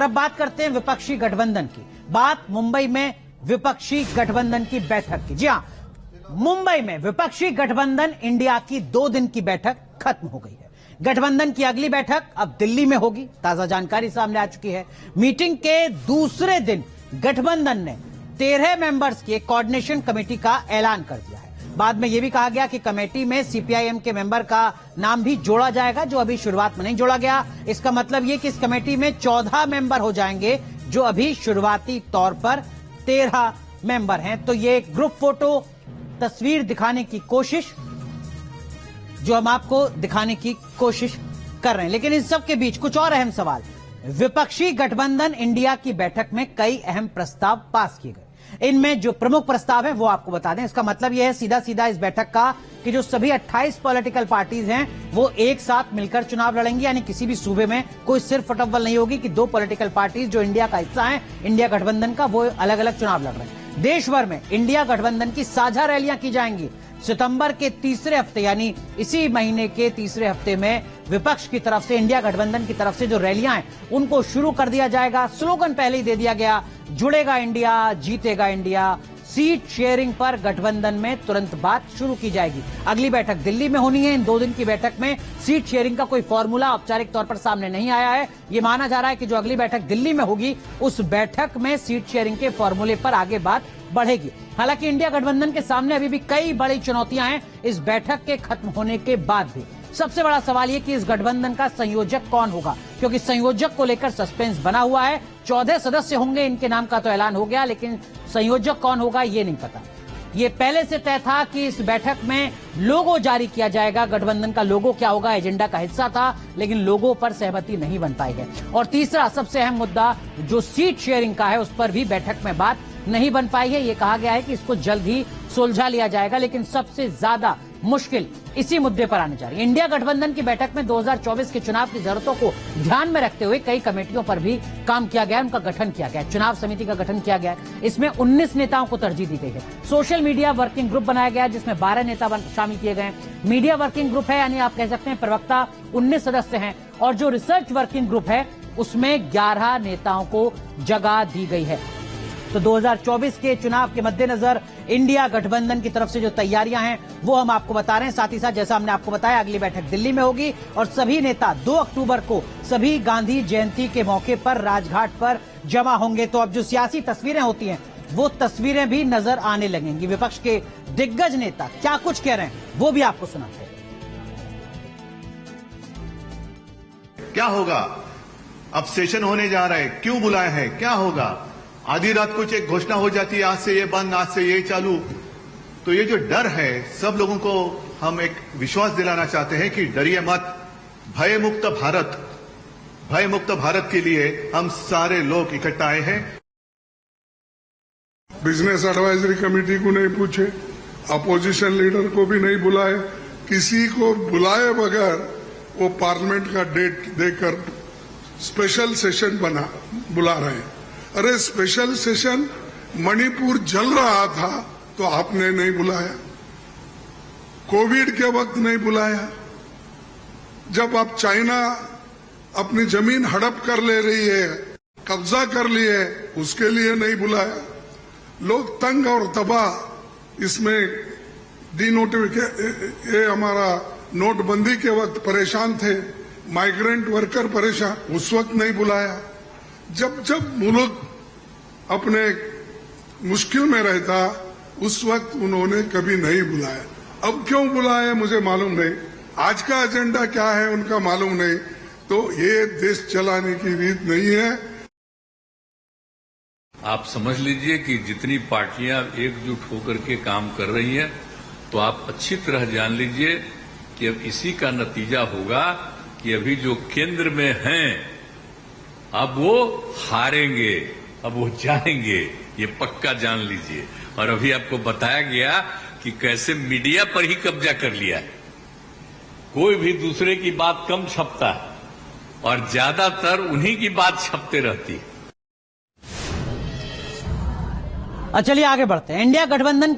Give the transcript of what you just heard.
अब बात करते हैं विपक्षी गठबंधन की। बात मुंबई में विपक्षी गठबंधन की बैठक की। जी हां, मुंबई में विपक्षी गठबंधन इंडिया की 2 दिन की बैठक खत्म हो गई है। गठबंधन की अगली बैठक अब दिल्ली में होगी। ताजा जानकारी सामने आ चुकी है। मीटिंग के दूसरे दिन गठबंधन ने 13 मेंबर्स की एक कोऑर्डिनेशन कमेटी का ऐलान कर दिया है। बाद में यह भी कहा गया कि कमेटी में सीपीआईएम के मेंबर का नाम भी जोड़ा जाएगा, जो अभी शुरुआत में नहीं जोड़ा गया। इसका मतलब यह कि इस कमेटी में 14 मेंबर हो जाएंगे, जो अभी शुरुआती तौर पर 13 मेंबर हैं। तो ये ग्रुप फोटो तस्वीर दिखाने की कोशिश, जो हम आपको दिखाने की कोशिश कर रहे हैं। लेकिन इन सब के बीच कुछ और अहम सवाल। विपक्षी गठबंधन इंडिया की बैठक में कई अहम प्रस्ताव पास किए गए। इनमें जो प्रमुख प्रस्ताव है वो आपको बता दें। इसका मतलब यह है सीधा सीधा इस बैठक का कि जो सभी 28 पॉलिटिकल पार्टीज हैं वो एक साथ मिलकर चुनाव लड़ेंगी। यानी किसी भी सूबे में कोई सिर्फ फटअव्वल नहीं होगी कि 2 पॉलिटिकल पार्टीज जो इंडिया का हिस्सा है, इंडिया गठबंधन का, वो अलग अलग चुनाव लड़ रहे हैं। देश भर में इंडिया गठबंधन की साझा रैलियां की जाएंगी। सितंबर के तीसरे हफ्ते यानी इसी महीने के तीसरे हफ्ते में विपक्ष की तरफ से, इंडिया गठबंधन की तरफ से जो रैलियां हैं उनको शुरू कर दिया जाएगा। स्लोगन पहले ही दे दिया गया, जुड़ेगा इंडिया, जीतेगा इंडिया। सीट शेयरिंग पर गठबंधन में तुरंत बात शुरू की जाएगी। अगली बैठक दिल्ली में होनी है। इन 2 दिन की बैठक में सीट शेयरिंग का कोई फॉर्मूला औपचारिक तौर पर सामने नहीं आया है। यह माना जा रहा है कि जो अगली बैठक दिल्ली में होगी उस बैठक में सीट शेयरिंग के फॉर्मूले पर आगे बात बढ़ेगी। हालांकि इंडिया गठबंधन के सामने अभी भी कई बड़ी चुनौतियां हैं इस बैठक के खत्म होने के बाद भी। सबसे बड़ा सवाल यह कि इस गठबंधन का संयोजक कौन होगा, क्योंकि संयोजक को लेकर सस्पेंस बना हुआ है। 14 सदस्य होंगे, इनके नाम का तो ऐलान हो गया, लेकिन संयोजक कौन होगा ये नहीं पता। ये पहले से तय था कि इस बैठक में लोगो जारी किया जाएगा। गठबंधन का लोगो क्या होगा एजेंडा का हिस्सा था, लेकिन लोगो पर सहमति नहीं बन पाई है। और तीसरा सबसे अहम मुद्दा जो सीट शेयरिंग का है, उस पर भी बैठक में बात नहीं बन पाई है। यह कहा गया है कि इसको जल्द ही सुलझा लिया जाएगा, लेकिन सबसे ज्यादा मुश्किल इसी मुद्दे पर आने जा रही है। इंडिया गठबंधन की बैठक में 2024 के चुनाव की जरूरतों को ध्यान में रखते हुए कई कमेटियों पर भी काम किया गया, उनका गठन किया गया। चुनाव समिति का गठन किया गया, इसमें 19 नेताओं को तरजीह दी गई है। सोशल मीडिया वर्किंग ग्रुप बनाया गया, जिसमें 12 नेता शामिल किए गए। मीडिया वर्किंग ग्रुप है, यानी आप कह सकते हैं प्रवक्ता 19 सदस्य हैं। और जो रिसर्च वर्किंग ग्रुप है उसमें 11 नेताओं को जगह दी गई है। तो 2024 के चुनाव के मद्देनजर इंडिया गठबंधन की तरफ से जो तैयारियां हैं वो हम आपको बता रहे हैं। साथ ही साथ जैसा हमने आपको बताया, अगली बैठक दिल्ली में होगी और सभी नेता 2 अक्टूबर को सभी गांधी जयंती के मौके पर राजघाट पर जमा होंगे। तो अब जो सियासी तस्वीरें होती हैं वो तस्वीरें भी नजर आने लगेंगी। विपक्ष के दिग्गज नेता क्या कुछ कह रहे हैं वो भी आपको सुनाते हैं। क्या होगा, अब सेशन होने जा रहा है, क्यों बुलाए हैं, क्या होगा? आधी रात कुछ एक घोषणा हो जाती है, आज से ये बंद, आज से ये चालू। तो ये जो डर है, सब लोगों को हम एक विश्वास दिलाना चाहते हैं कि डरिए मत। भयमुक्त भारत के लिए हम सारे लोग इकट्ठा आए हैं। बिजनेस एडवाइजरी कमेटी को नहीं पूछे, अपोजिशन लीडर को भी नहीं बुलाए, किसी को बुलाए बगैर वो पार्लियामेंट का डेट देकर स्पेशल सेशन बुला रहे हैं। अरे स्पेशल सेशन मणिपुर जल रहा था तो आपने नहीं बुलाया, कोविड के वक्त नहीं बुलाया, जब अब चाइना अपनी जमीन हड़प कर ले रही है, कब्जा कर ली है, उसके लिए नहीं बुलाया। लोग तंग और तबाह, इसमें ये हमारा नोटबंदी के वक्त परेशान थे, माइग्रेंट वर्कर परेशान, उस वक्त नहीं बुलाया। जब जब मुल्क अपने मुश्किल में रहता उस वक्त उन्होंने कभी नहीं बुलाया। अब क्यों बुलाया मुझे मालूम नहीं, आज का एजेंडा क्या है उनका मालूम नहीं। तो ये देश चलाने की रीत नहीं है। आप समझ लीजिए कि जितनी पार्टियां एकजुट होकर के काम कर रही हैं, तो आप अच्छी तरह जान लीजिए कि अब इसी का नतीजा होगा कि अभी जो केंद्र में हैं अब वो हारेंगे, अब वो जाएंगे, ये पक्का जान लीजिए। और अभी आपको बताया गया कि कैसे मीडिया पर ही कब्जा कर लिया है। कोई भी दूसरे की बात कम छपता है और ज्यादातर उन्हीं की बात छपते रहती है। चलिए आगे बढ़ते हैं। इंडिया गठबंधन